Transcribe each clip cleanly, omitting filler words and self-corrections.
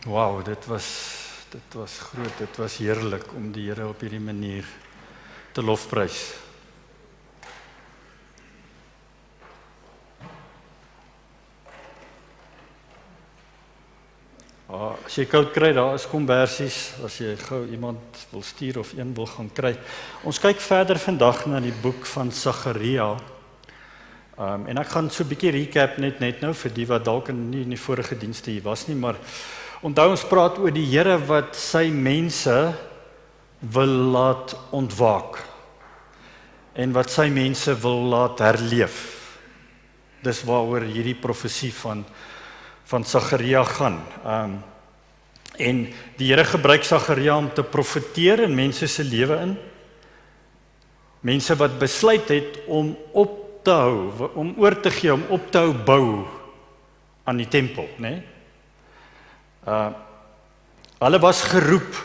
Wauw, dit was groot, dit was heerlik om die Here op hierdie manier te lofprys. As jy koud kry, daar is kombersies, as jy gou iemand wil stuur of een wil gaan kry. Ons kyk verder vandag na die boek van Sagaria. En ek gaan so 'n bietjie recap net nou vir die wat dalk nie in die vorige dienste hier was nie, maar onthou ons praat oor die Here wat sy mense wil laat ontwaak en wat sy mense wil laat herleef. Dis waaroor hierdie profesie van Sagaria gaan. En die Here gebruik Sagaria om te profeteer in mense se lewe in. Mense wat besluit het om op te hou, om oor te gee, om op te hou bou aan die tempel, né? Hulle was geroep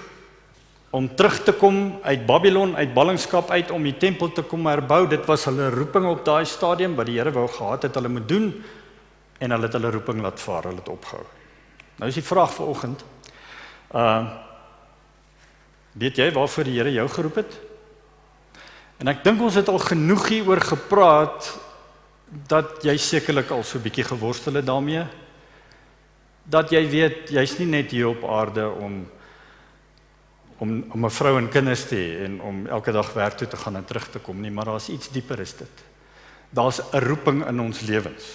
om terug te kom uit Babylon, uit ballingskap uit, om die tempel te kom herbou. Dit was hulle roeping op daai stadium, wat die Here wou gehad het, hulle moet doen, en hulle het hulle roeping laat vaar, hulle het opgehou. Nou is die vraag vanoggend, weet jy waarvoor die Here jou geroep het? En ek dink ons het al genoeg hieroor gepraat, dat jy sekerlik al so 'n bietjie geworstel het daarmee, dat jy weet, jy's nie net hier op aarde om 'n vrou en kinders te hê, en om elke dag werk toe te gaan en terug te kom nie, maar daar's iets dieper is dit. Daar's 'n roeping in ons lewens,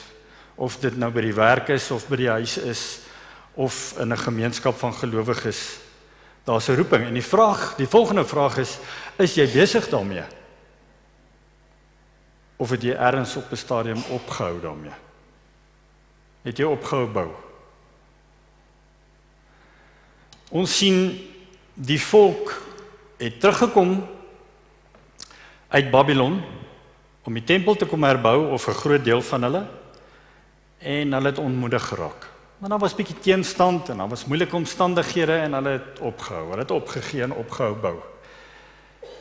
of dit nou by die werk is, of by die huis is, of in 'n gemeenskap van gelowiges, daar's 'n roeping, en die volgende vraag is jy besig daarmee? Of het jy ergens op 'n stadium opgehou daarmee? Het jy opgehou bou? Ons sien die volk het teruggekom uit Babylon om die tempel te kom herbou, of 'n groot deel van hulle, en hulle het ontmoedig geraak. Maar daar was 'n bietjie teenstand en daar was moeilike omstandighede en hulle het opgehou. Hulle het opgegee en opgehou bou.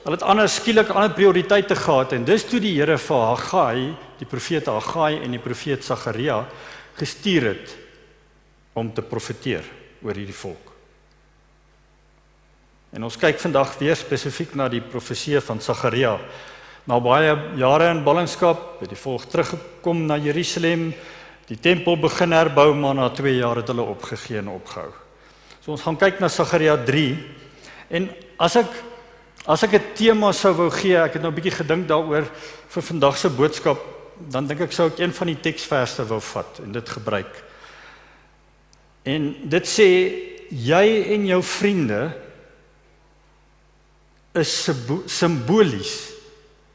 Hulle het skielik ander prioriteite gehad, en dis toe die Here vir Haggai, die profeet Haggai en die profeet Sagaria gestuur het om te profeteer oor hierdie volk. En ons kyk vandag weer spesifiek na die profesie van Sagaria. Na baie jare in ballingskap het die volk teruggekom na Jerusalem, die tempel begin herbou, maar na 2 jaar het hulle opgegee en opgehou. So ons gaan kyk na Sagaria 3, en as ek 'n tema sou wou gee, ek het nou 'n bietjie gedink daaroor vir vandag se boodskap, dan dink ek sou ek een van die teksverse wou vat en dit gebruik. En dit sê, jy en jou vriende is simbolies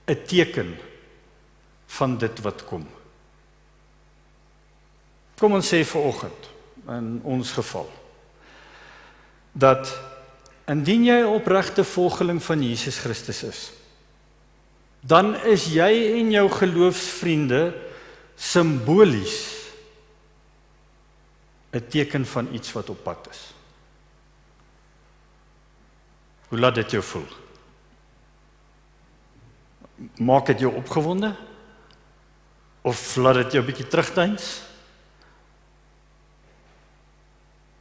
'n teken van dit wat kom. Kom ons sê vanoggend, in ons geval, dat indien jy 'n opregte volgeling van Jesus Christus is, dan is jy en jou geloofsvriende simbolies 'n teken van iets wat op pad is. Hoe laat dit jou voel? Maak dit jou opgewonde? Of laat dit jou 'n bietjie terugdeins?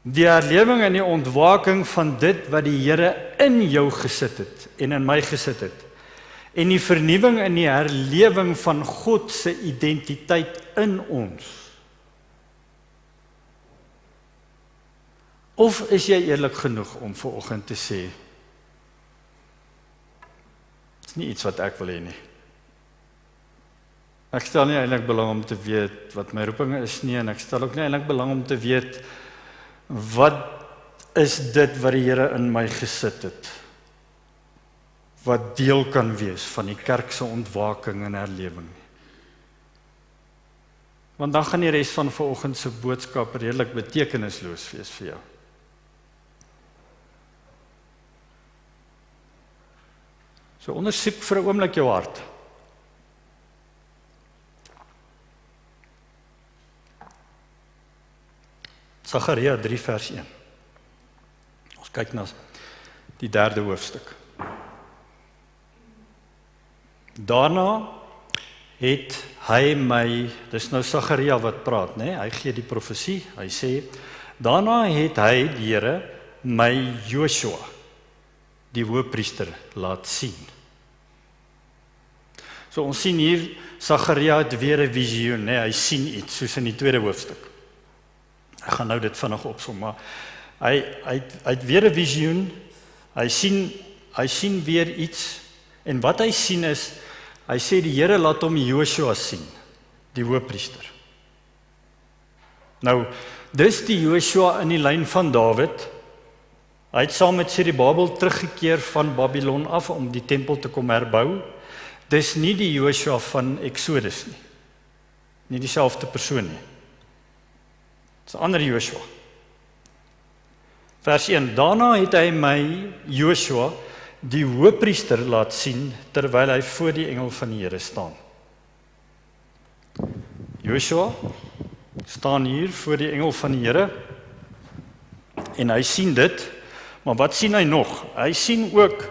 Die herlewing en die ontwaking van dit wat die Here in jou gesit het en in my gesit het, en die vernuwing en die herlewing van God se identiteit in ons. Of is jy eerlik genoeg om vanoggend te sê, dit is nie iets wat ek wil hê nie. Ek stel nie eintlik belang om te weet wat my roeping is nie, en ek stel ook nie eintlik belang om te weet wat is dit wat die Here in my gesit het, wat deel kan wees van die kerk se ontwaking en herlewing. Want dan gaan die res van vanoggend se boodskap redelik betekenisloos wees vir jou. So ondersoek vir 'n oomblik jou hart. Sagaria 3 vers 1. Ons kyk na die 3de hoofstuk. Daarna het hy my, dis nou Sagaria wat praat, né? Hy gee die profesie, hy sê, Daarna het hy, die Here, my Joshua, die hoëpriester, laat sien. So ons sien hier, Sagaria het weer 'n visioen, nee, hy sien iets, soos in die 2de hoofstuk. Ek gaan nou dit vinnig opsom, maar hy het weer 'n visioen, hy sien weer iets, en wat hy sien is, hy sê die Here laat hom Joshua sien, die hoëpriester. Nou, dis die Joshua in die lyn van Dawid. Hy het saam met Zerubabel teruggekeer van Babylon af om die tempel te kom herbou. Dis nie die Joshua van Exodus nie. Nie dieselfde persoon nie. Dis 'n ander Joshua. Vers 1. Daarna het hy my, Joshua, die hoëpriester laat sien, terwyl hy voor die engel van die Here staan. Joshua staan hier voor die engel van die Here, en hy sien dit, maar wat sien hy nog? Hy sien ook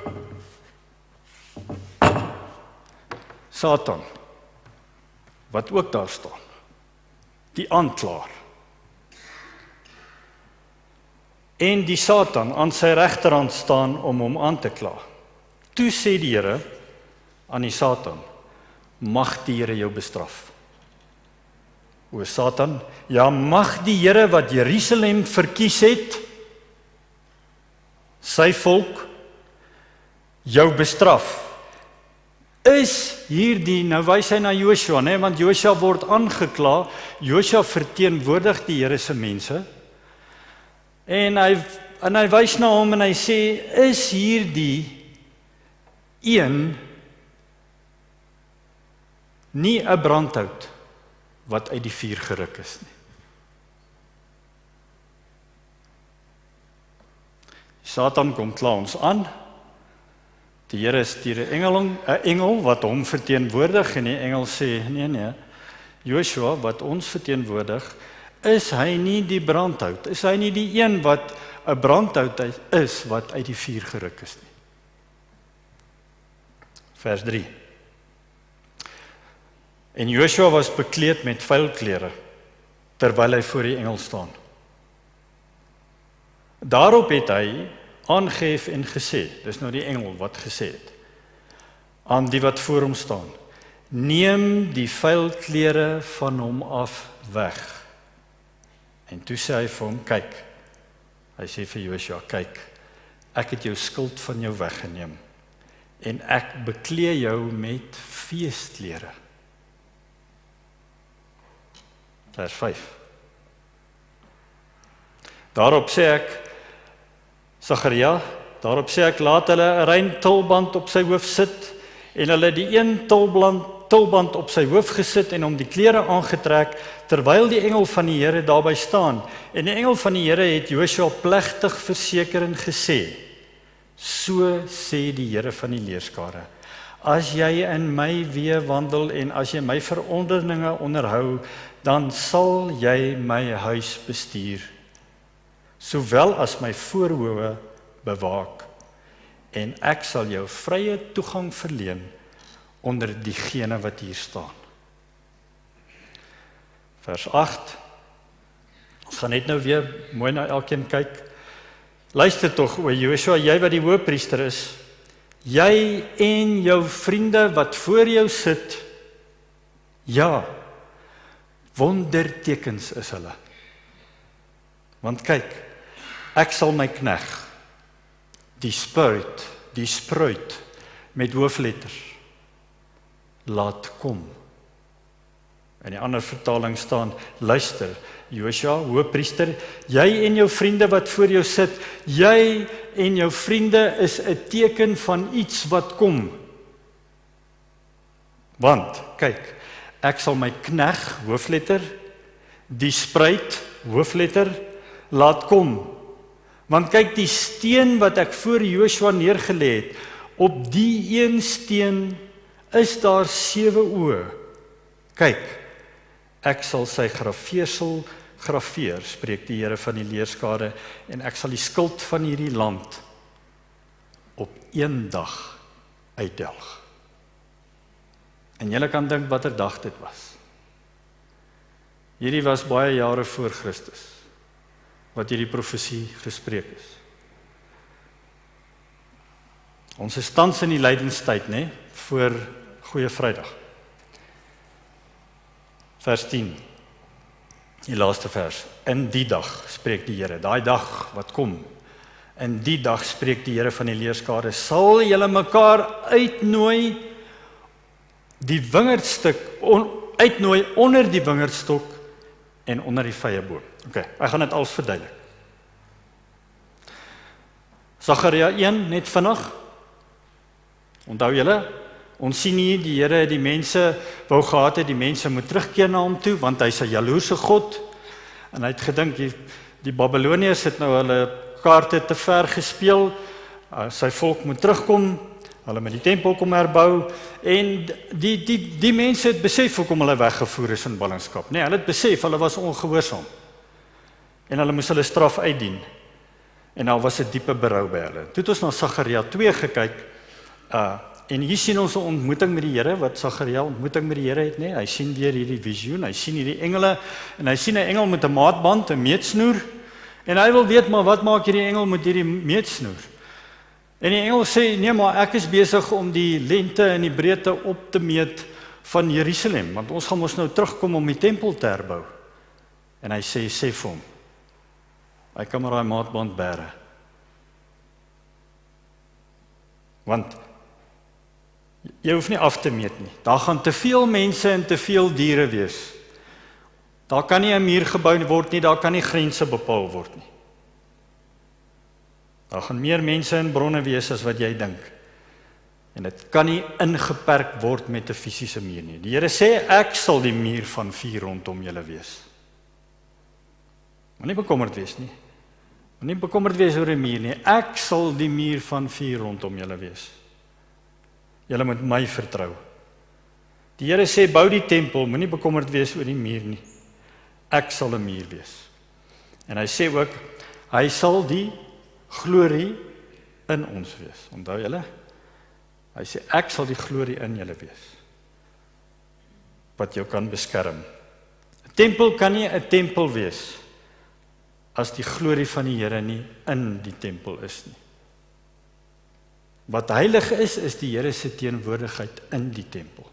Satan, wat ook daar staan, die aanklaer. En die Satan aan sy regterhand staan om hom aan te kla. Toe sê die Here aan die Satan, mag die Here jou bestraf. O Satan, ja, mag die Here wat Jerusalem verkies het, sy volk, jou bestraf. Is hierdie, nou wys hy na Joshua, nee, want Joshua word aangekla, Joshua verteenwoordig die Here se mense, en hy wys na hom en hy sê, is hierdie een nie 'n brandhout wat uit die vuur geruk is nie. Satan kom kla ons aan. Die Here stuur 'n engel wat hom verteenwoordig, en die engel sê, nee, Joshua wat ons verteenwoordig, is hy nie die brandhout, is hy nie die een wat 'n brandhout is wat uit die vuur geruk is nie. Vers 3. En Joshua was bekleed met vuil klere, terwyl hy voor die engel staan. Daarop het hy aangehef en gesê, dis nou die engel wat gesê het, aan die wat voor hom staan, neem die vuil klere van hom af weg. En toe sê hy vir hom, kyk, hy sê vir Joshua, kyk, ek het jou skuld van jou weggeneem, en ek beklee jou met feesklere. Vers 5. Daarop sê ek, laat hulle 'n rein tulband op sy hoof sit, en hulle die een tulband op sy hoof gesit en hom die klere aangetrek, terwyl die engel van die Here daarby staan. En die engel van die Here het Joshua plegtig verseker en gesê, so sê die Here van die leerskare, as jy in my weë wandel en as jy my verordeninge onderhou, dan sal jy my huis bestuur, sowel as my voorhoewe bewaak, en ek sal jou vrye toegang verleen onder diegene wat hier staan. Vers 8. Ons gaan net nou weer mooi na elkeen kyk. Luister tog, o Joshua, jy wat die hoëpriester is, jy en jou vriende wat voor jou sit, ja, wondertekens is hulle. Want kyk, ek sal my knegg, die spruit met hoofletters laat kom. In die ander vertaling staan, luister, Joshua, hoëpriester, jy en jou vriende wat voor jou sit, jy en jou vriende is 'n teken van iets wat kom. Want, kyk, ek sal my knegg, hoofletter, die spruit, hoofletter, laat kom. Want kyk, die steen wat ek voor Joshua neergelê het, op die een steen is daar 7 oë. Kyk, ek sal sy grafeersel grafeer, spreek die Here van die leerskare, en ek sal die skuld van hierdie land op een dag uitdelg. En julle kan dink watter dag dit was. Hierdie was baie jare voor Christus. wat hierdie profesie gespreek is. Ons is tans in die lydenstyd, né, voor Goeie Vrydag. Vers 10, die laaste vers. In die dag spreek die Here, daai dag wat kom. In die dag spreek die Here van die leerskare, sal julle mekaar uitnooi die wingerdstuk uitnooi onder die wingerdstok en onder die vyeboom. OK, ek gaan dit alles verduidelik. Sagaria 1 net vinnig. Onthou julle, ons sien hier die Here die mense wou gehad het, die mense moet terugkeer na hom toe, want hy's 'n jaloerse God. En hy het gedink die Babiloniërs het nou hulle kaarte te ver gespeel. Sy volk moet terugkom. Hulle met die tempel kom herbou en die mense het besef hoekom hulle weggevoer is in ballingskap. Nee, hulle het besef hulle was ongehoorsaam. En hulle moes hulle straf uitdien. En daar was 'n diepe berou by hulle. Toe het ons na Sagaria 2 gekyk. En hier sien ons 'n ontmoeting met die Here, wat Sagaria ontmoeting met die Here het, nee, hy sien weer hierdie visioen, hy sien hierdie engele en hy sien 'n engel met 'n maatband, 'n meetsnoer. En hy wil weet maar wat maak hierdie engel met hierdie meetsnoer? En die engel sê, nee, maar ek is besig om die lengte en die breedte op te meet van Jerusalem, want ons gaan mos nou terugkom om die tempel te herbou. En hy sê vir hom, hy kan maar daai maatband bære. Want jy hoef nie af te meet nie. Daar gaan te veel mense en te veel diere wees. Daar kan nie 'n muur gebou word nie, daar kan nie grense bepaal word nie. Daar gaan meer mense en bronne wees as wat jy dink. En dit kan nie ingeperk word met 'n fisiese muur nie. Die Here sê, ek sal die muur van vuur rondom julle wees. Moenie bekommerd wees nie. Moenie bekommerd wees oor 'n muur nie. Ek sal die muur van vuur rondom julle wees. Julle moet my vertrou. Die Here sê, bou die tempel, moenie bekommerd wees oor die muur nie. Ek sal 'n muur wees. En hy sê ook, hy sal die glorie in ons wees. Onthou julle? Hy sê, ek sal die glorie in julle wees, wat jou kan beskerm. 'n Tempel kan nie 'n tempel wees, as die glorie van die Here nie in die tempel is nie. Wat heilig is die Here se teenwoordigheid in die tempel.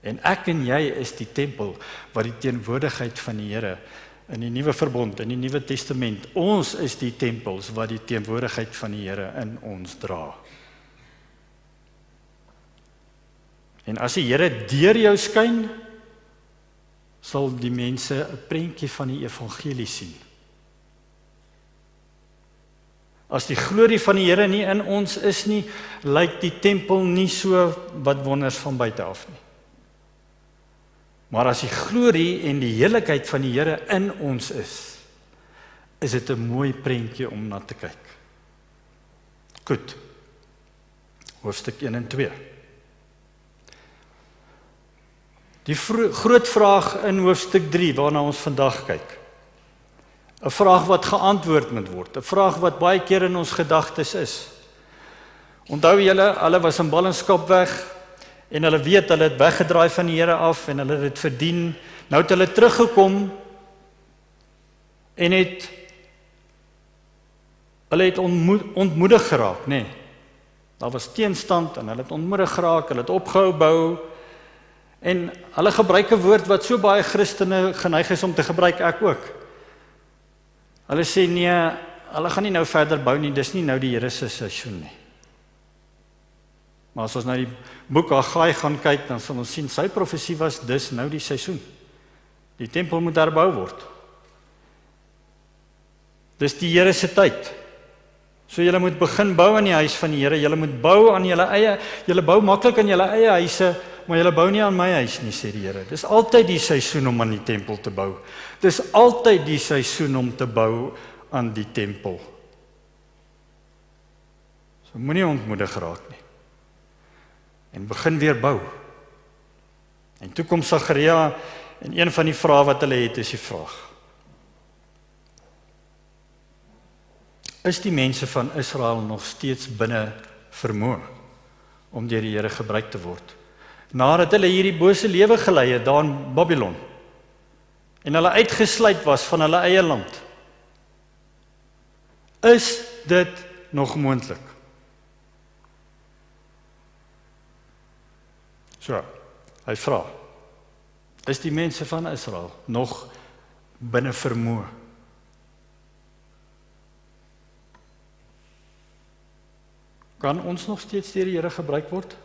En ek en jy is die tempel, wat die teenwoordigheid van die Here in die Nuwe Verbond, in die Nuwe Testament, ons is die tempels wat die teenwoordigheid van die Here in ons dra. En as die Here deur jou skyn, sal die mense 'n prentjie van die evangelie sien. As die glorie van die Here nie in ons is nie, lyk die tempel nie so wat wonders van buite af nie. Maar as die glorie en die heiligheid van die Here in ons is dit 'n mooi prentjie om na te kyk. Goed. Hoofstuk 1 en 2. Die groot vraag in hoofstuk 3 waarna ons vandag kyk. 'n Vraag wat geantwoord moet word, 'n vraag wat baie keer in ons gedagtes is. Onthou julle, hulle was in ballingskap weg en hulle weet hulle het weggedraai van die Here af en hulle het dit verdien. Nou het hulle teruggekom en hulle het ontmoedig geraak, nee. Daar was teenstand en hulle het ontmoedig geraak, hulle het opgehou bou. En hulle gebruik 'n woord wat so baie Christene geneig is om te gebruik, ek ook. Hulle sê nee, hulle gaan nie nou verder bou nie, dis nie nou die Here se seisoen nie. Maar as ons nou die boek Haggai gaan kyk, dan sal ons sien, sy profesie was, dis nou die seisoen. Die tempel moet herbou word. Dis die Here se tyd. So julle moet begin bou aan die huis van die Here, julle moet bou aan julle bou maklik aan julle eie huise, maar julle bou nie aan my huis nie, sê die Here. Dis altyd die seisoen om aan die tempel te bou. Dis altyd die seisoen om te bou aan die tempel. So moenie ontmoedig raak nie. En begin weer bou. En toe kom Sagaria en een van die vrae wat hulle het is die vraag: is die mense van Israel nog steeds binne vermoë om deur die Here gebruik te word? Nadat hulle hierdie bose lewe gelei het daar in Babylon en hulle uitgesluit was van hulle eie land. Is dit nog moontlik? So, hy vra, is die mense van Israel nog binne vermoë? Kan ons nog steeds deur die Here gebruik word?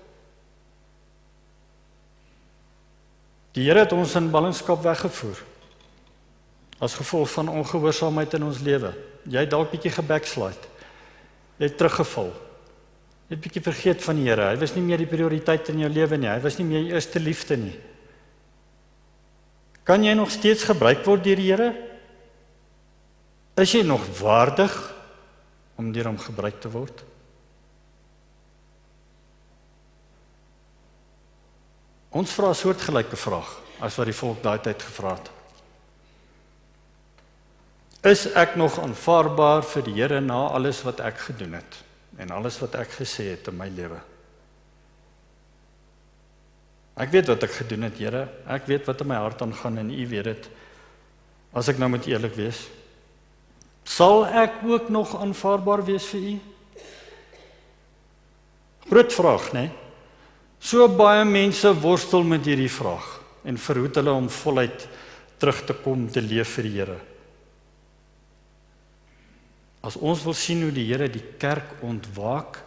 Die Here het ons in ballingskap weggevoer, as gevolg van ongehoorsaamheid in ons lewe. Jy het dalk bietjie gebackslide, jy het teruggeval, jy het bietjie vergeet van die Here, hy was nie meer die prioriteit in jou lewe nie, hy was nie meer jou eerste liefde nie. Kan jy nog steeds gebruik word deur die Here? Is jy nog waardig om deur hom gebruik te word? Ons vra 'n soortgelyke vraag as wat die volk daai tyd gevra het. Is ek nog aanvaarbaar vir die Here na alles wat ek gedoen het en alles wat ek gesê het in my lewe? Ek weet wat ek gedoen het, Here. Ek weet wat in my hart aangaan en U weet dit. As ek nou moet eerlik wees, sal ek ook nog aanvaarbaar wees vir U? Groot vraag, né? So baie mense worstel met hierdie vraag en verhoed hulle om voluit terug te kom te leef vir die Here. As ons wil sien hoe die Here die kerk ontwaak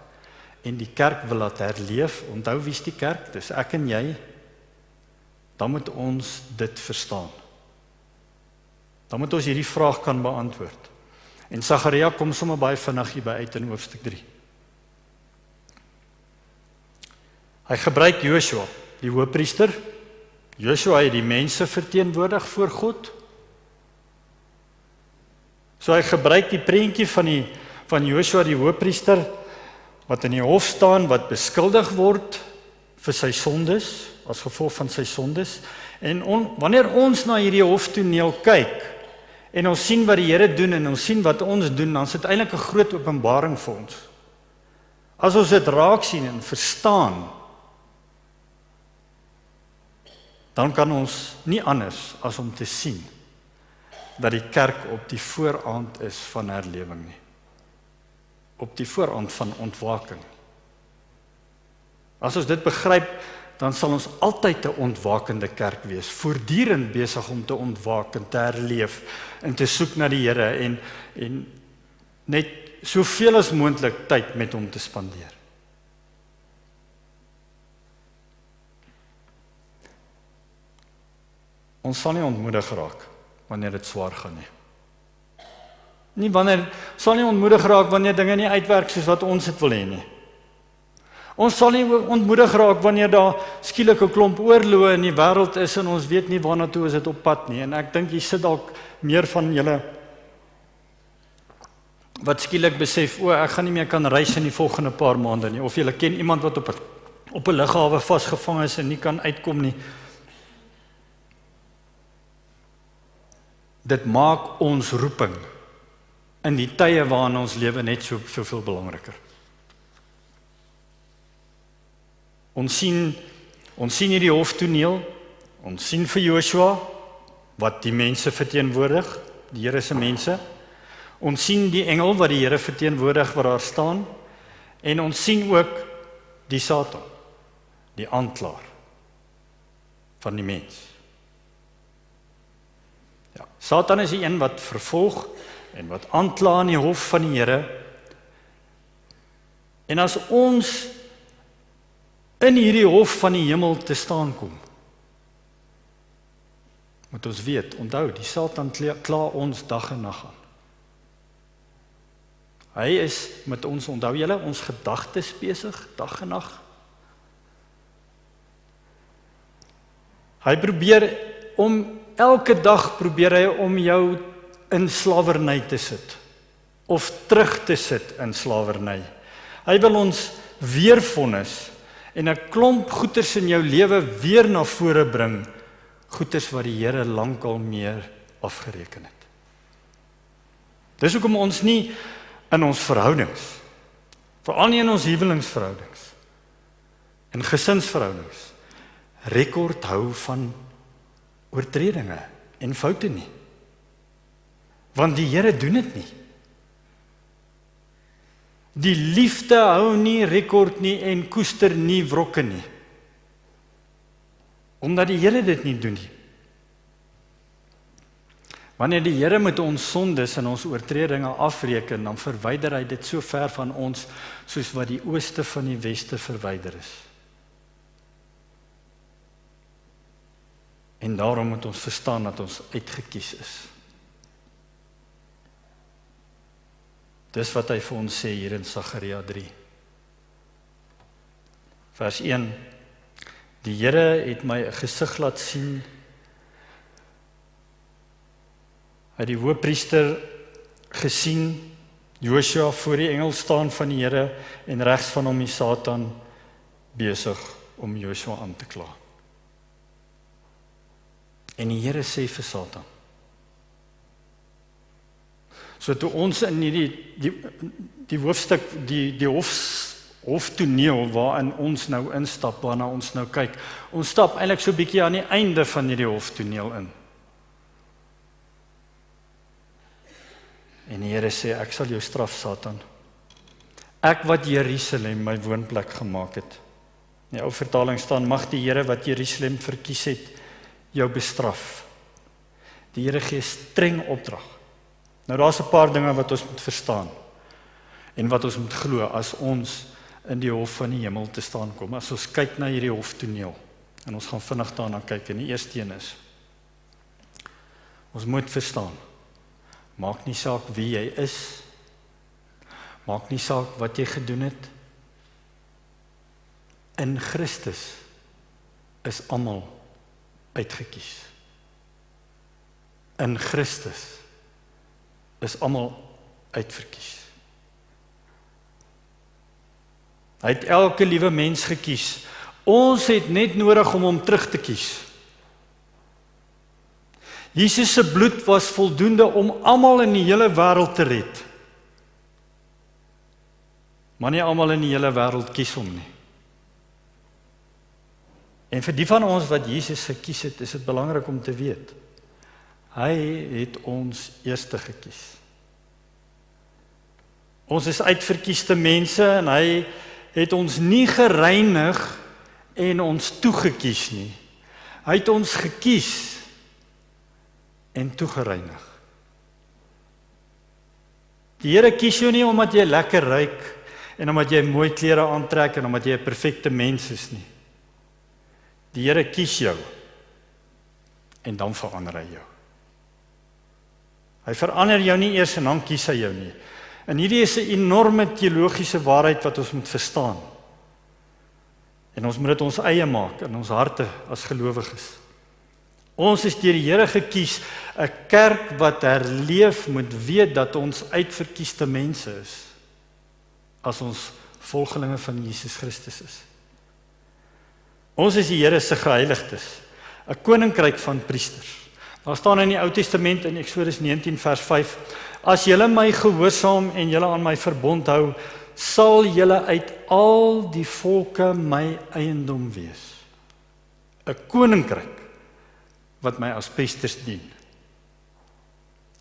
en die kerk wil laat herleef, onthou wie's die kerk? Dis ek en jy. Dan moet ons dit verstaan. Dan moet ons hierdie vraag kan beantwoord. En Sagaria kom sommer baie vinnig hierby uit in hoofstuk 3. Hy gebruik Joshua, die hoëpriester. Joshua het die mense verteenwoordig voor God. So hy gebruik die prentjie van Joshua die hoëpriester, wat in die hof staan, wat beskuldig word vir sy sondes, as gevolg van sy sondes. En wanneer ons na hierdie hoftoneel kyk, en ons sien wat die Here doen, en ons sien wat ons doen, dan is dit eintlik 'n groot openbaring vir ons. As ons dit raak sien en verstaan, dan kan ons nie anders as om te sien dat die kerk op die vooraand is van herlewing nie. Op die vooraand van ontwaking. As ons dit begryp, dan sal ons altyd 'n ontwakende kerk wees, voortdurend besig om te ontwaak en te herleef en te soek na die Here en net soveel as moontlik tyd met hom te spandeer. Ons sal nie ontmoedig raak wanneer dit swaar gaan nie. Sal nie ontmoedig raak wanneer dinge nie uitwerk soos wat ons dit wil hê nie. Ons sal nie ontmoedig raak wanneer daar skielik 'n klomp oorloë in die wêreld is en ons weet nie waarna toe is dit op pad nie. En ek dink hier sit dalk meer van julle wat skielik besef, ek gaan nie meer kan reis in die volgende paar maande nie. Of julle ken iemand wat op 'n lughawe vasgevang is en nie kan uitkom nie. Dit maak ons roeping in die tye waarin ons lewe net soveel belangriker. Ons sien hierdie hoftoneel, ons sien vir Joshua, wat die mense verteenwoordig, die Here se mense. Ons sien die engel wat die Here verteenwoordig wat daar staan, en ons sien ook die Satan, die aanklaer van die mens. Ja, Satan is die een wat vervolg en wat aankla in die hof van die Here. En as ons in hierdie hof van die hemel te staan kom, moet ons weet, onthou, die Satan kla ons dag en nag aan. Hy is met ons, onthou julle, ons gedagtes besig, dag en nag. Hy elke dag probeer hy om jou in slawerny te sit, of terug te sit in slawerny. Hy wil ons weer vonnis, en 'n klomp goeders in jou lewe weer na vore bring, goeders wat die Here lankal meer afgereken het. Dis hoekom ons nie in ons verhoudings, veral nie in ons huwelingsverhoudings, en gesinsverhoudings, rekord hou van oortredinge en foute nie. Want die Here doen dit nie. Die liefde hou nie rekord nie en koester nie wrokke nie. Omdat die Here dit nie doen nie. Wanneer die Here met ons sondes en ons oortredinge afreken, dan verwyder hy dit so ver van ons, soos wat die ooste van die weste verwyder is. En daarom moet ons verstaan dat ons uitgekies is. Dis wat hy vir ons sê hier in Sagaria 3. Vers 1. Die Here het my 'n gesig laat sien. Hy het die hoëpriester gesien, Josua voor die engel staan van die Here en regs van hom die Satan besig om Josua aan te kla. En die Here sê vir Satan. So toe ons in die hoofstuk, die hoftoneel waarin ons nou instap, waarna ons nou kyk, ons stap eintlik so 'n bietjie aan die einde van hierdie hoftoneel in. En die Here sê, ek sal jou straf, Satan. Ek wat Jerusalem my woonplek gemaak het. In die ou vertaling staan, mag die Here wat Jerusalem verkies het, jou bestraf. Die Here gee streng opdrag. Nou daar's 'n paar dinge wat ons moet verstaan en wat ons moet glo as ons in die hof van die hemel te staan kom. As ons kyk na hierdie hoftoneel en ons gaan vinnig daarna kyk en die eerste een is, ons moet verstaan, maak nie saak wie jy is, maak nie saak wat jy gedoen het, in Christus is almal uitgekies. In Christus is almal uitverkies. Hy het elke liewe mens gekies. Ons het net nodig om hom terug te kies. Jesus se bloed was voldoende om almal in die hele wêreld te red. Maar nie almal in die hele wêreld kies hom nie. En vir die van ons wat Jesus gekies het, is dit belangrik om te weet, hy het ons eerste gekies. Ons is uitverkieste mense en hy het ons nie gereinig en ons toegekies nie. Hy het ons gekies en toegereinig. Die Here kies jou nie omdat jy lekker ruik en omdat jy mooi klere aantrek en omdat jy 'n perfekte mens is nie. Die Here kies jou en dan verander hy jou. Hy verander jou nie eers en dan kies hy jou nie. En hierdie is 'n enorme teologiese waarheid wat ons moet verstaan. En ons moet dit ons eie maak in ons harte as gelowiges. Ons is deur die Here gekies, 'n kerk wat herleef moet weet dat ons uitverkieste mense is, as ons volgelinge van Jesus Christus is. Ons is die Here se geheiligdes, 'n koninkryk van priesters. Daar staan in die Ou Testament in Eksodus 19 vers 5, as julle my gehoorsaam en julle aan my verbond hou, sal julle uit al die volke my eiendom wees. 'n Koninkryk wat my as priesters dien.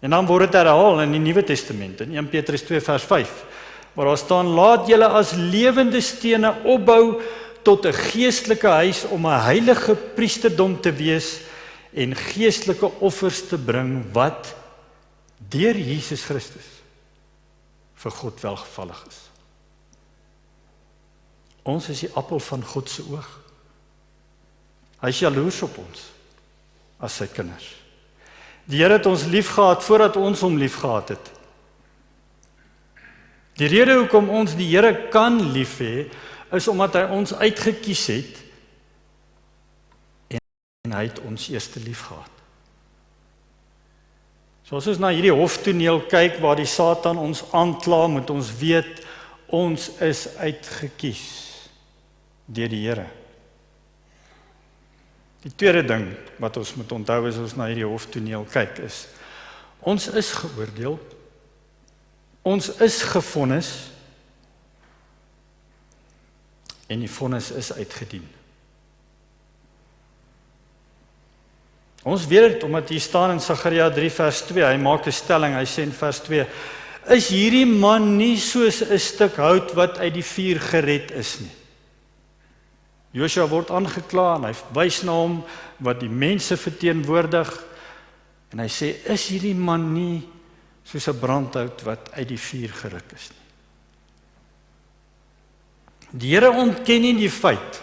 En dan word dit herhaal in die Nuwe Testament, in 1 Petrus 2 vers 5, waar daar staan, laat julle as lewende stene opbou tot 'n geestelike huis om 'n heilige priesterdom te wees en geestelike offers te bring wat deur Jesus Christus vir God welgevallig is. Ons is die appel van God se oog. Hy is jaloers op ons as sy kinders. Die Here het ons liefgehad voordat ons hom liefgehad het. Die rede hoekom ons die Here kan lief hê, is omdat hy ons uitgekies het en hy het ons eerste lief gehad. So as ons na hierdie hoftoneel kyk waar die Satan ons aankla, moet ons weet ons is uitgekies deur die Here. Die tweede ding wat ons moet onthou as ons na hierdie hoftoneel kyk is, ons is geoordeel, ons is gevonnis en die vonnis is uitgedien. Ons weet dit omdat hier staan in Sagaria 3 vers 2, hy maak 'n stelling, hy sê in vers 2, is hierdie man nie soos 'n stuk hout wat uit die vuur gered is nie. Josua word aangekla en hy wys na hom wat die mense verteenwoordig en hy sê, is hierdie man nie soos 'n brandhout wat uit die vuur geruk is nie. Die Here ontken nie die feit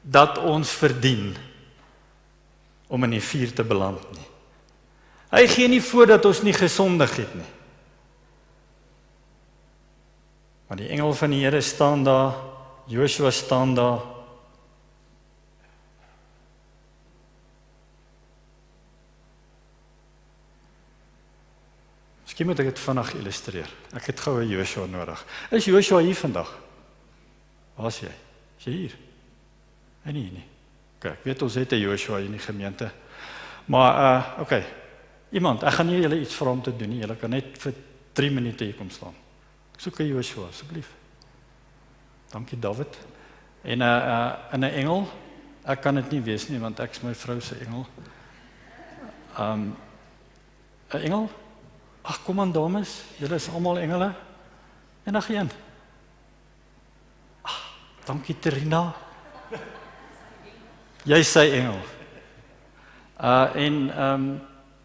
dat ons verdien om in die vuur te beland nie. Hy gee nie voor dat ons nie gesondig het nie. Maar die engel van die Here staan daar, Josua staan daar. Miskien moet ek dit vinnig illustreer. Ek het gou 'n Josua nodig. Is Josua hier vandag? Waar is jy? Is jy hier? En nie. Okay, ek weet ons het 'n Josua in die gemeente. Maar okay. Iemand, ek gaan nie julle iets vra om te doen nie. Julle kan net vir 3 minute hier kom staan. Soek 'n Josua asseblief. Dankie David. En 'n engel. Ek kan dit nie wees nie want ek is my vrou se engel. 'n engel? Ag, kom aan dames, julle is almal engele. En nog een. Ag, dankie Terina. Jy sê engel.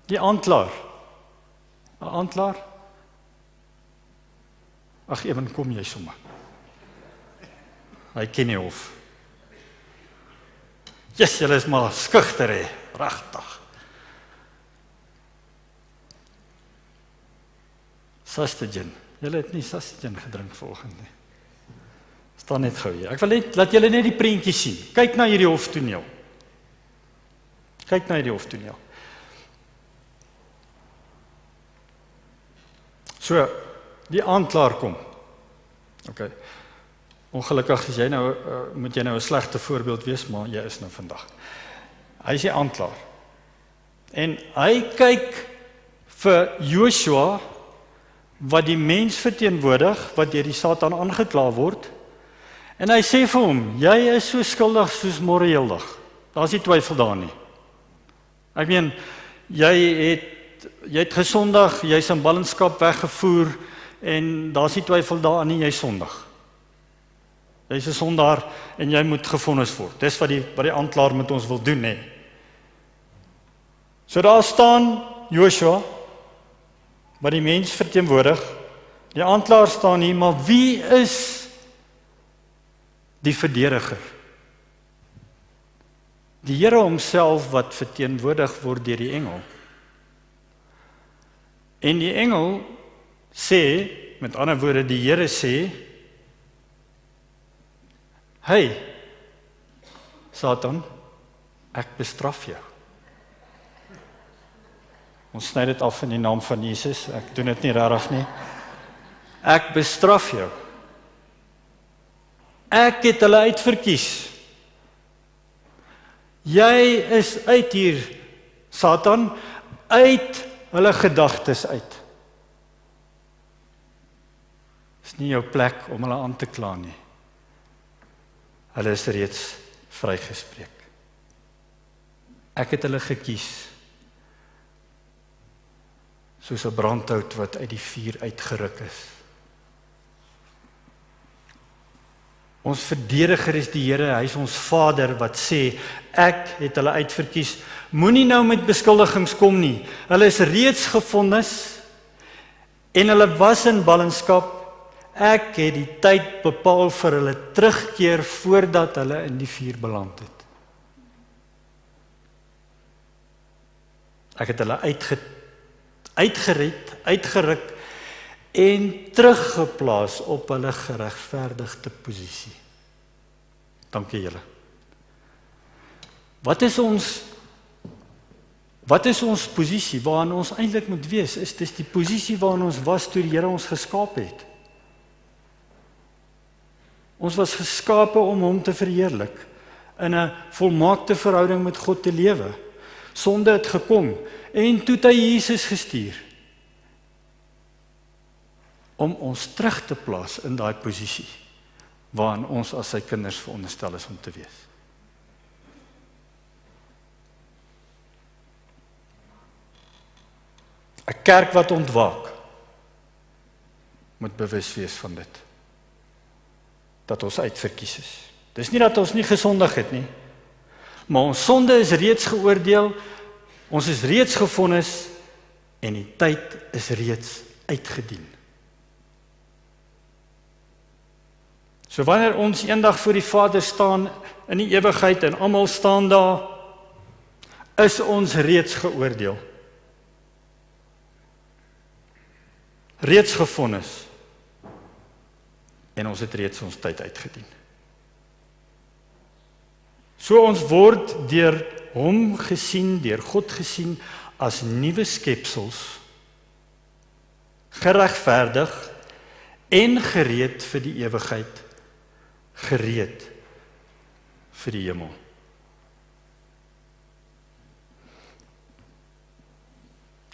Die aanklaer. 'n Aanklaer? Ag, Eben, kom jy sommer. Hy ken nie hof. Yes, julle is maar skugter hè, regtig. Sastigen. Julle het nie sastigen gedrink vanoggend nie. Staan net gou hier. Ek wil net laat julle net die prentjie sien. Kyk na hierdie hoftoneel. Kyk na hierdie hoftoneel. So, die aanklaer kom. Okay. Ongelukkig is jy nou, moet jy nou 'n slegte voorbeeld wees, maar jy is nou vandag. Hy is die aanklaer. En hy kyk vir Josua, wat die mens verteenwoordig, wat deur die Satan aangekla word, en hy sê vir hom, jy is so skuldig soos môre heeldag. Daar is nie twyfel daar nie. Ek meen, jy het gesondig, jy's in ballingskap weggevoer, en daar is nie twyfel daaraan nie, jy sondig. Jy's 'n sondaar, en jy moet gevonnis word. Dis wat die aanklaer met ons wil doen, hè. So daar staan Josua, wat die mens verteenwoordig, die aanklaer staan hier, maar wie is die verdediger? Die Here homself wat verteenwoordig word deur die engel. En die engel sê, met ander woorde, die Here sê, hey, Satan, ek bestraf jou. Ons sny dit af in die naam van Jesus, ek doen dit nie regtig nie. Ek bestraf jou. Ek het hulle uitverkies. Jy is uit hier, Satan, uit hulle gedagtes uit. Dis nie jou plek om hulle aan te kla nie. Hulle is reeds vrygespreek. Ek het hulle gekies, soos 'n brandhout wat uit die vuur uitgeruk is. Ons verdediger is die Here, hy is ons Vader wat sê, ek het hulle uitverkies, moenie nou met beskuldigings kom nie, hulle is reeds gevonnis, en hulle was in ballingskap, ek het die tyd bepaal vir hulle terugkeer, voordat hulle in die vuur beland het. Ek het hulle uitgered, uitgeruk, en teruggeplaas op hulle geregverdigde posisie. Dankie julle. Wat is ons posisie, waarin ons eintlik moet wees? Is dit die posisie waarin ons was toe die Here ons geskaap het? Ons was geskape om hom te verheerlik, in 'n volmaakte verhouding met God te lewe. Sonde het gekom, en toe het hy Jesus gestuur, om ons terug te plaas in daai posisie, waarin ons as sy kinders veronderstel is om te wees. Een kerk wat ontwaak. moet bewus wees van dit. Dat ons uitverkies is. Dis nie dat ons nie gesondig het nie, maar ons sonde is reeds geoordeel, ons is reeds gevonnis en die tyd is reeds uitgedien. So wanneer ons eendag voor die Vader staan in die ewigheid en almal staan daar, is ons reeds geoordeel. Reeds gevonnis. En ons het reeds ons tyd uitgedien. So ons word deur hom gesien, deur God gesien, as nuwe skepsels, geregverdig en gereed vir die ewigheid, gereed vir die hemel.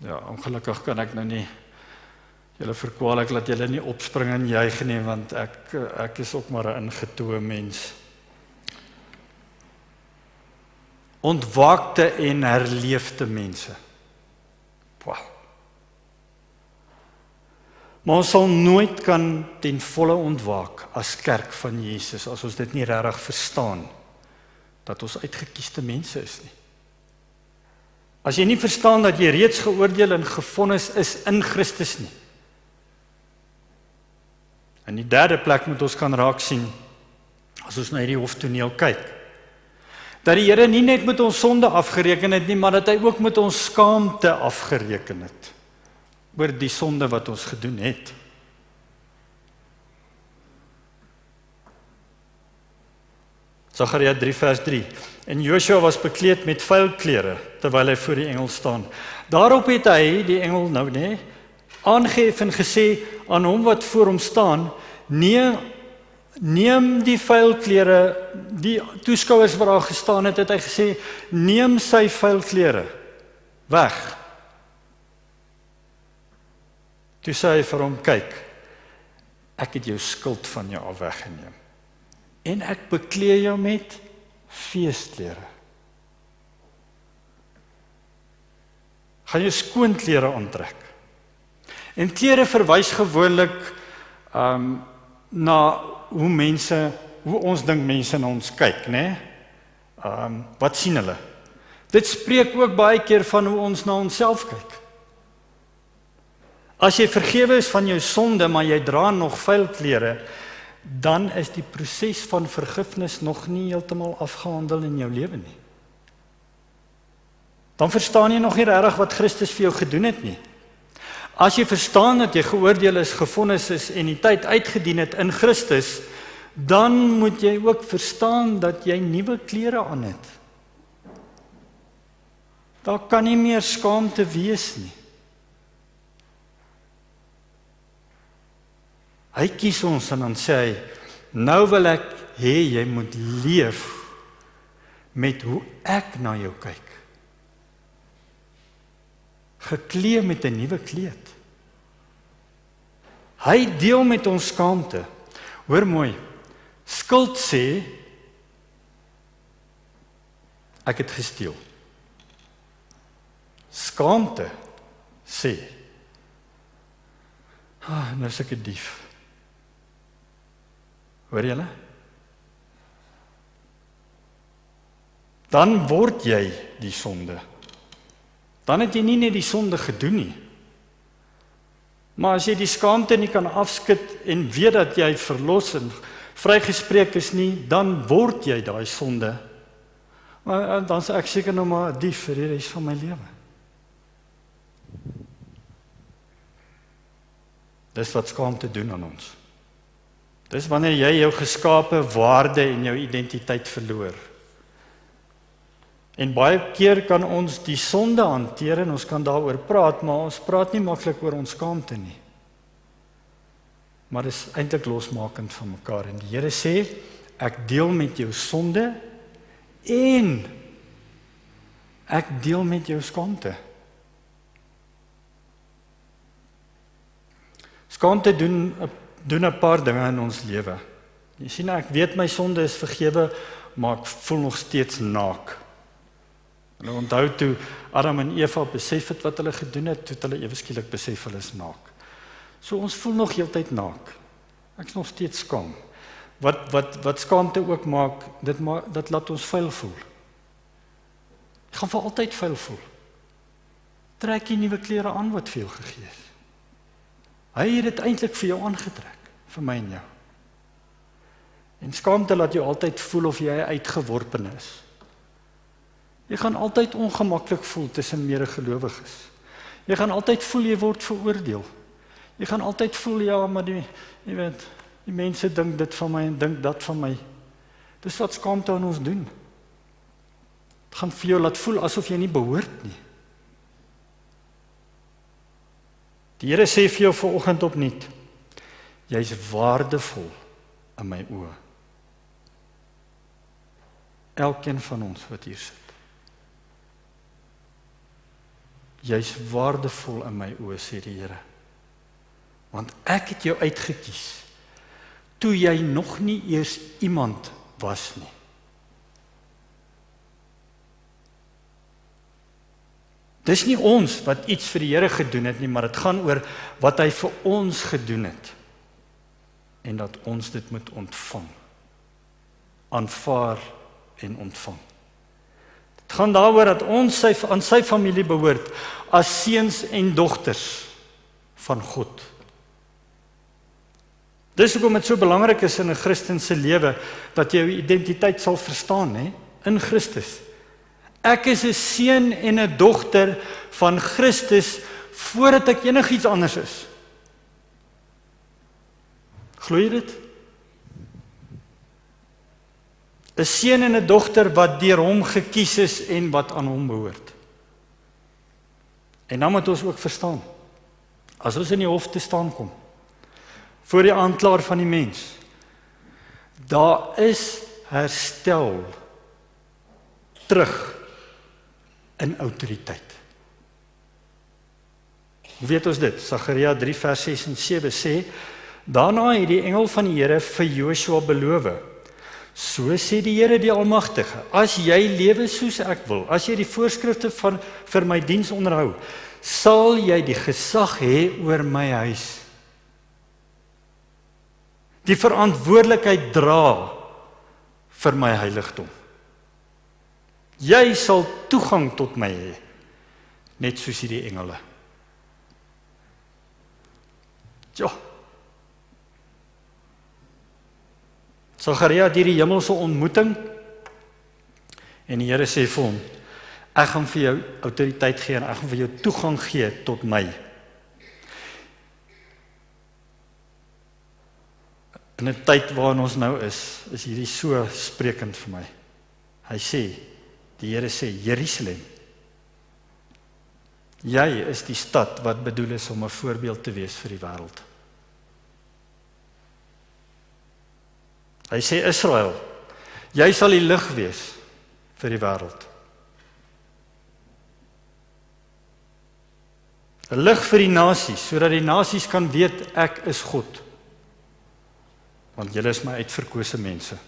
Ja, ongelukkig kan ek nou nie julle verkwalik dat julle nie opspring en juig nie, want ek is ook maar 'n ingetoe mens. Ontwaakte en herleefde mense. Wow. Maar ons sal nooit kan ten volle ontwaak as kerk van Jesus, as ons dit nie regtig verstaan, dat ons uitgekiesde mense is nie. As jy nie verstaan dat jy reeds geoordeel en gevonnis is in Christus nie. In die derde plek moet ons kan raak sien, as ons na hierdie hoftoneel kyk, dat die Here nie net met ons sonde afgereken het nie, maar dat hy ook met ons skaamte afgereken het, oor die sonde wat ons gedoen het. Sagaria 3 vers 3. En Joshua was bekleed met vuil klere, terwyl hy voor die engel staan. Daarop het hy, die engel nou aangehef en gesê aan hom wat voor hom staan, neem die vuil klere, die toeskouers wat daar gestaan het, het hy gesê, neem sy vuil klere weg. Toe sê hy vir hom, kyk, ek het jou skuld van jou af weggeneem. En ek beklee jou met feesklere. Gaan jou skoon klere aantrek. En klere verwys gewoonlik na hoe ons dink mense na ons kyk, né? Wat sien hulle? Dit spreek ook baie keer van hoe ons na onsself kyk. As jy vergewe is van jou sonde, maar jy dra nog vuil klere, dan is die proses van vergifnis nog nie heeltemal afgehandel in jou lewe nie. Dan verstaan jy nog nie regtig wat Christus vir jou gedoen het nie. As jy verstaan dat jy geoordeel is, gevonnis is en die tyd uitgedien het in Christus, dan moet jy ook verstaan dat jy nuwe klere aan het. Daar kan nie meer skaamte wees nie. Hy kies ons en dan sê hy, nou wil ek hê jy moet leef met hoe ek na jou kyk. Geklee met 'n nuwe kleed. Hy deel met ons skaamte. Hoor mooi, skuld sê, ek het gesteel. Skaamte sê, nou is ek 'n dief. Hoor julle? Dan word jy die sonde. Dan het jy nie net die sonde gedoen nie. Maar as jy die skaamte nie kan afskud en weet dat jy verlos en vrygespreek is nie, dan word jy daai sonde. Maar dan sê ek seker nog maar 'n dief vir die res van my lewe. Dis wat skaamte doen aan ons. Dis wanneer jy jou geskape waarde en jou identiteit verloor. En baie keer kan ons die sonde hanteer en ons kan daaroor praat, maar ons praat nie maklik oor ons skaamte nie. Maar dit is eintlik losmakend van mekaar. En die Here sê, ek deel met jou sonde en ek deel met jou skaamte. Skaamte doen 'n paar dinge in ons lewe. Jy sien, ek weet my sonde is vergewe, maar ek voel nog steeds naak. Hulle onthou toe Adam en Eva besef het wat hulle gedoen het, toe het hulle ewe skielik besef hulle is naak. So ons voel nog heeltyd naak. Ek is nog steeds skaam. Wat skaamte ook maak, dit laat ons vuil voel. Jy gaan vir altyd vuil voel. Trek jy nuwe klere aan wat vir jou gegee is. Hy het dit eintlik vir jou aangetrek, vir my en jou. En skaamte laat jou altyd voel of jy uitgeworpen is. Jy gaan altyd ongemaklik voel tussen medegelowiges. Jy gaan altyd voel jy word veroordeel. Jy gaan altyd voel, ja, maar jy weet, die mense dink dit van my en dink dat van my. Dis wat skaamte aan ons doen. Het gaan vir jou laat voel asof jy nie behoort nie. Die Here sê vir jou vanoggend opnuut, jy's waardevol in my oë. Elkeen van ons wat hier sit. Jy's waardevol in my oë, sê die Here. Want ek het jou uitgekies, toe jy nog nie eers iemand was nie. Dis nie ons wat iets vir die Here gedoen het nie, maar dit gaan oor wat hy vir ons gedoen het. En dat ons dit moet ontvang. Aanvaar en ontvang. Dit gaan daaroor dat ons aan sy familie behoort, as seuns en dogters van God. Dis hoekom dit so belangrik is in 'n Christen se lewe, dat jy jou identiteit sal verstaan, hè, in Christus. Ek is 'n seun en 'n dogter van Christus voordat ek enigiets anders is. Glo jy dit? 'n Seun en 'n dogter wat deur hom gekies is en wat aan hom behoort. En dan moet ons ook verstaan, as ons in die hof te staan kom, voor die aanklaer van die mens, daar is herstel terug in autoriteit. Hoe weet ons dit? Sagaria 3 vers 6 en 7 sê, daarna het die engel van die Here vir Joshua beloof, so sê die Here die Almagtige, as jy lewe soos ek wil, as jy die voorskrifte vir my diens onderhou, sal jy die gesag hê oor my huis. Die verantwoordelikheid dra vir my heiligdom. Jy sal toegang tot my hê, net soos hierdie engele. Ja. Sagaria het hierdie hemelse ontmoeting, en die Here sê vir hom, ek gaan vir jou autoriteit gee, en ek gaan vir jou toegang gee tot my. In 'n tyd waarin ons nou is hierdie so sprekend vir my. Hy sê, die Here sê, Jerusalem, jy is die stad wat bedoel is om 'n voorbeeld te wees vir die wêreld. Hy sê, Israel, jy sal die lig wees vir die wêreld. 'n Lig vir die nasies, sodat die nasies kan weet, ek is God. Want julle is my uitverkose mense.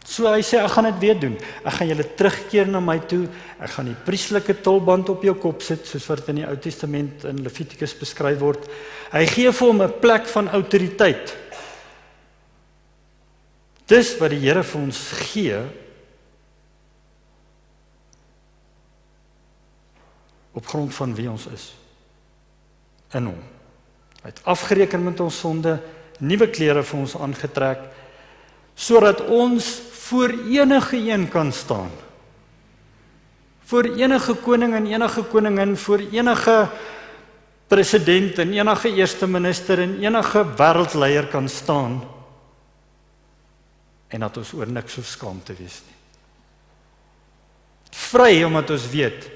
So hy sê, ek gaan dit weer doen. Ek gaan julle terugkeer na my toe. Ek gaan die priesterlike tulband op jou kop sit, soos wat in die Ou Testament in Levitikus beskryf word. Hy gee vir hom 'n plek van autoriteit. Dis wat die Here vir ons gee, op grond van wie ons is, in hom. Hy het afgereken met ons sonde, nuwe klere vir ons aangetrek, sodat ons voor enige een kan staan. Voor enige koning en enige koningin, voor enige president en enige eerste minister en enige wêreldleier kan staan, en dat ons oor niks hoef skaam te wees nie. Vry omdat ons weet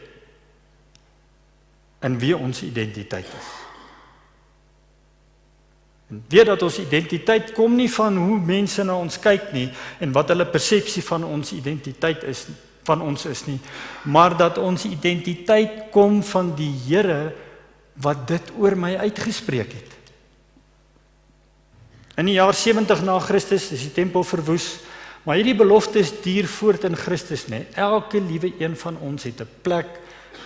in wie ons identiteit is. En weet dat ons identiteit kom nie van hoe mense na ons kyk nie, en wat hulle persepsie van ons identiteit is, van ons is nie, maar dat ons identiteit kom van die Here, wat dit oor my uitgespreek het. In die jaar 70 na Christus is die tempel verwoes, maar hierdie beloftes duur voort in Christus, nee. Elke liewe een van ons het 'n plek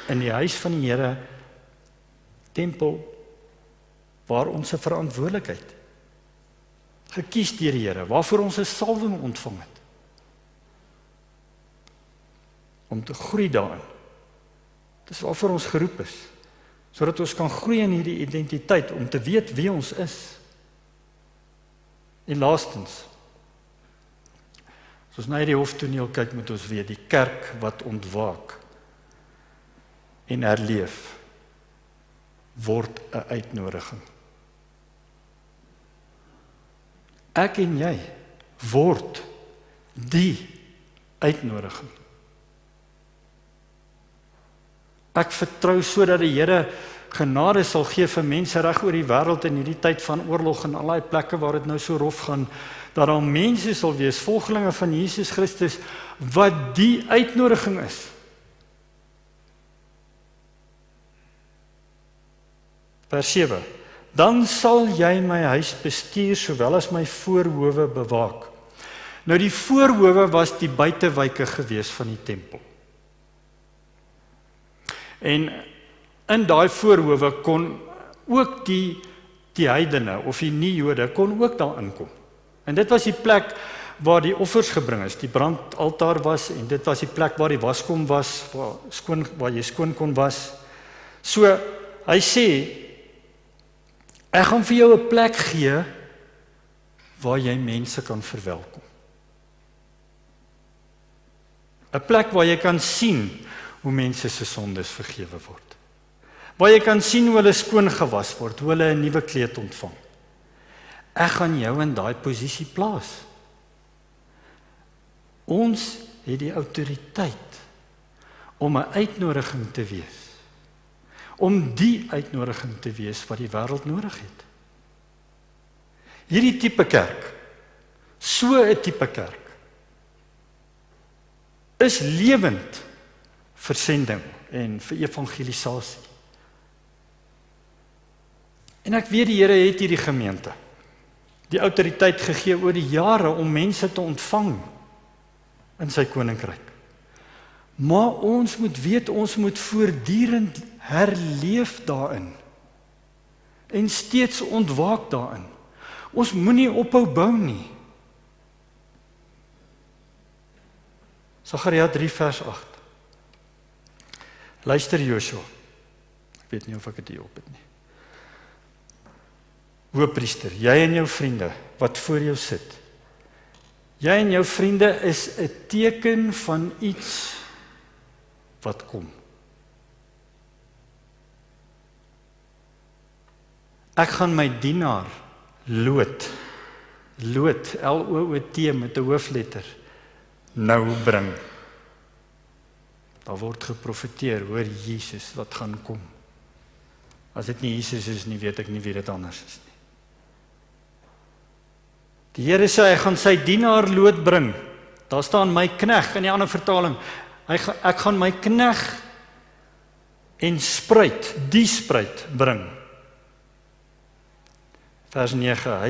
in die huis van die Here, tempel, waar ons 'n verantwoordelikheid gekies deur die Here, waarvoor ons 'n salwing ontvang het. Om te groei daarin. Dis waarvoor ons geroep is, sodat ons kan groei in hierdie identiteit, om te weet wie ons is. En laastens, as ons na hierdie hoftoneel kyk, moet ons weet, die kerk wat ontwaak en herleef, word 'n uitnodiging. Ek en jy word die uitnodiging. Ek vertrou sodat die Here genade sal gee vir mense reg oor die wêreld in hierdie tyd van oorlog en allerlei plekke waar dit nou so rof gaan, dat daar mense sal wees, volgelinge van Jesus Christus, wat die uitnodiging is. Vers 7. Dan sal jy my huis bestuur, sowel as my voorhowe bewaak. Nou die voorhowe was die buitewyke gewees van die tempel. En in daai voorhowe kon ook die heidene of die nie-Jode kon ook daar inkom. En dit was die plek waar die offers gebring is, die brandaltaar was, en dit was die plek waar die waskom was, waar jy skoon kon was. So, hy sê, ek gaan vir jou 'n plek gee waar jy mense kan verwelkom. 'n Plek waar jy kan sien hoe mense se sondes vergewe word. Waar jy kan sien hoe hulle skoon gewas word, hoe hulle 'n nuwe kleed ontvang. Ek gaan jou in daai posisie plaas. Ons het die autoriteit om 'n uitnodiging te wees. Om die uitnodiging te wees wat die wêreld nodig het. Hierdie tipe kerk, so 'n tipe kerk, is lewend vir sending en vir evangelisasie. En ek weet die Here het hierdie gemeente die autoriteit gegee oor die jare om mense te ontvang in sy koninkryk. Maar ons moet weet, ons moet voortdurend herleef daarin en steeds ontwaak daarin. Ons moenie ophou bou nie. Sagaria 3 vers 8. Luister Joshua. Ek weet nie of ek dit hier op het nie. Hoëpriester, jy en jou vriende wat voor jou sit. Jy en jou vriende is 'n teken van iets wat kom. Ek gaan my dienaar Loot, L-O-O-T met 'n hoofletter, nou bring. Daar word geprofeteer oor Jesus wat gaan kom. As dit nie Jesus is nie, weet ek nie wie dit anders is nie. Die Here sê, hy gaan sy dienaar Loot bring. Daar staan my knegg in die ander vertaling. Ek gaan my knegg en die spruit bring. Vers 9,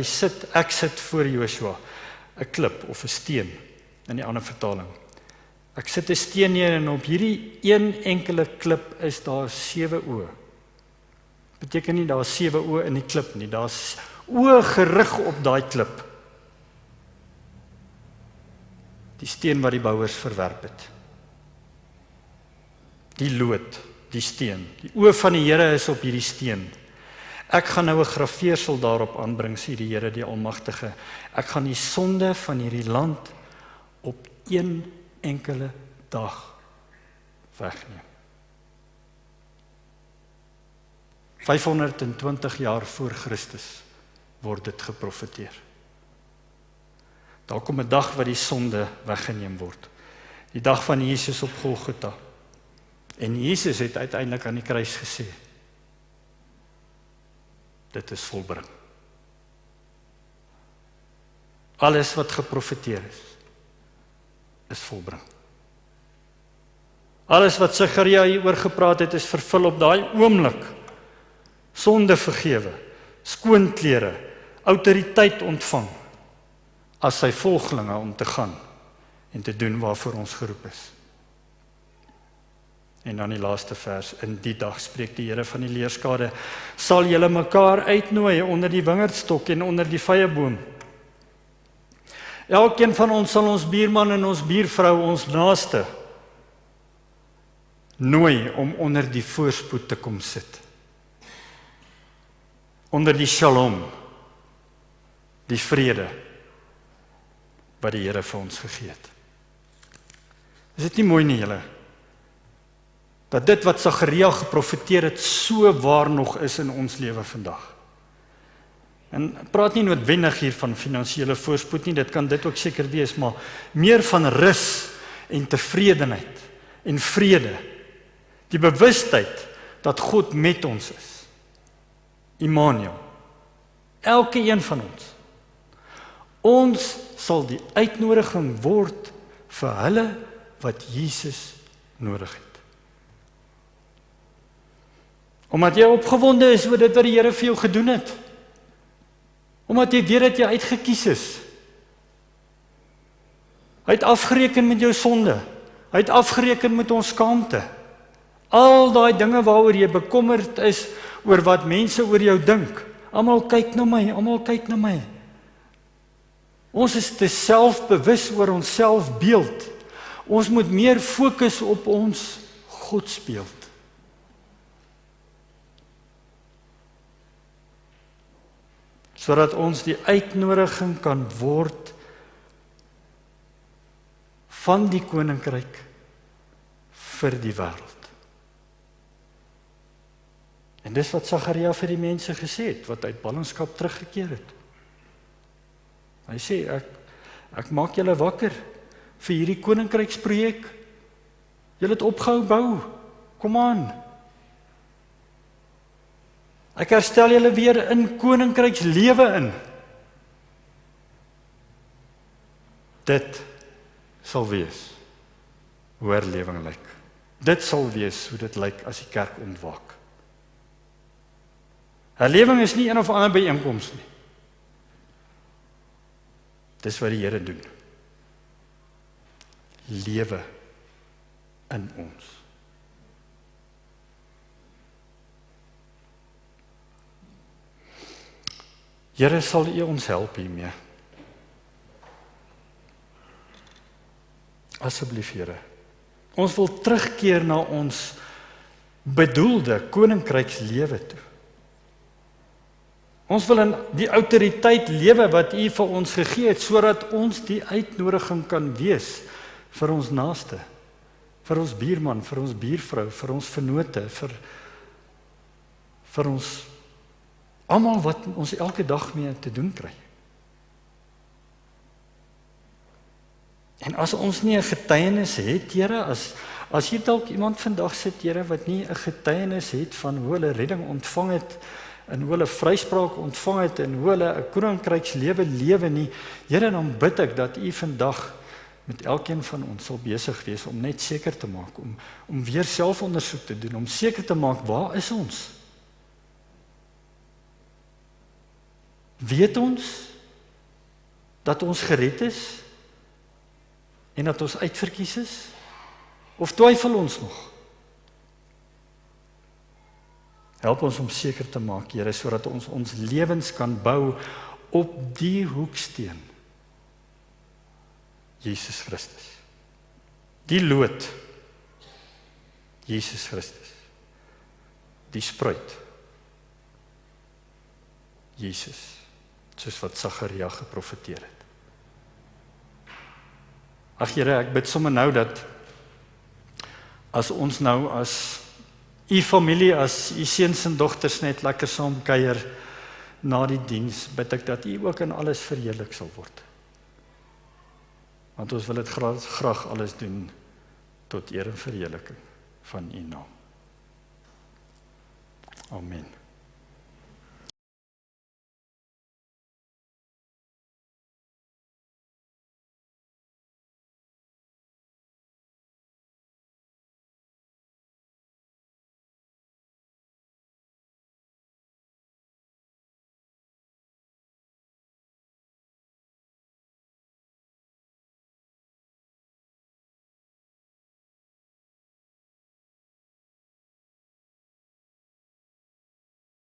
ek sit voor Joshua, 'n klip of 'n steen, in die ander vertaling. Ek sit 'n steen neer en op hierdie een enkele klip is daar 7 oë. Beteken nie daar is 7 oë in die klip nie, daar is oë gerig op daai klip. Die steen wat die bouers verwerp het. Die lood, die steen. Die oë van die Here is op hierdie steen. Ek gaan nou 'n grafeersel daarop aanbring, sê die Here die Almagtige. Ek gaan die sonde van hierdie land op een enkele dag wegneem. 520 jaar voor Christus word dit geprofeteer. Daar kom 'n dag wat die sonde weggeneem word. Die dag van Jesus op Golgotha. En Jesus het uiteindelik aan die kruis gesê, dit is volbring. Alles wat geprofeteer is volbring. Alles wat Sagaria hieroor gepraat het, is vervul op daai oomblik. Sonde vergewe, skoon klere, autoriteit ontvang as sy volgelinge om te gaan en te doen waarvoor ons geroep is. En dan die laaste vers, in die dag spreek die Here van die leerskare, sal julle mekaar uitnooi onder die wingerdstok en onder die vyeboom. Elkeen van ons sal ons buurman en ons buurvrou, ons naaste, nooi om onder die voorspoed te kom sit. Onder die shalom, die vrede, wat die Here vir ons gegee het. Is dit nie mooi nie, julle? Dat dit wat Sagaria geprofeteer het, so waar nog is in ons lewe vandag. En ek praat nie noodwendig hier van finansiële voorspoed nie, dit kan dit ook seker wees, maar meer van rus en tevredenheid en vrede. Die bewustheid dat God met ons is. Immanuel. Elke een van ons. Ons sal die uitnodiging word vir hulle wat Jesus nodig het. Omdat jy opgewonde is oor dit wat die Here vir jou gedoen het. Omdat jy weet dat jy uitgekies is. Hy het afgereken met jou sonde. Hy het afgereken met ons skaamte. Al daai dinge waaroor jy bekommerd is, oor wat mense oor jou dink. Almal kyk na my, almal kyk na my. Ons is te selfbewus oor ons selfbeeld. Ons moet meer fokus op ons godsbeeld. Sodat ons die uitnodiging kan word van die koninkryk vir die wêreld. En dis wat Sagaria vir die mense gesê het, wat uit ballingskap teruggekeer het. Hy sê, ek maak julle wakker vir hierdie koninkryksprojek. Julle het opgehou bou, kom aan. Ek herstel julle weer in koninkrykslewe in. Dit sal wees hoe herlewing lyk. Dit sal wees hoe dit lyk as die kerk ontwaak. Herlewing is nie een of ander byeenkoms nie. Dis wat die Here doen. Lewe in ons. Here, sal U ons help hiermee? Asseblief, Here. Ons wil terugkeer na ons bedoelde koninkrykslewe toe. Ons wil in die autoriteit lewe wat U vir ons gegee het, sodat ons die uitnodiging kan wees vir ons naaste, vir ons buurman, vir ons buurvrou, vir ons vennote, vir ons almal wat ons elke dag mee te doen kry. En as ons nie 'n getuienis het, Here, as hier dalk iemand vandag sit, Here, wat nie 'n getuienis het van hoe hulle redding ontvang het, en hoe hulle vryspraak ontvang het, en hoe hulle 'n koninkrykslewe lewe nie, Here, dan bid ek dat U vandag met elkeen van ons sal besig wees om net seker te maak, om weer selfondersoek te doen, om seker te maak, waar is ons? Weet ons dat ons gered is en dat ons uitverkies is? Of twyfel ons nog? Help ons om seker te maak, Here, sodat ons lewens kan bou op die hoeksteen, Jesus Christus. Die lood, Jesus Christus. Die spruit, Jesus, soos wat Sagaria geprofeteer het. Ag Here, ek bid sommer nou dat as ons nou as U familie, as U seuns en dogters net lekker saam kuier na die diens, bid ek dat U ook in alles verheerlik sal word. Want ons wil dit graag alles doen tot eer en verheerliking van U naam. Amen.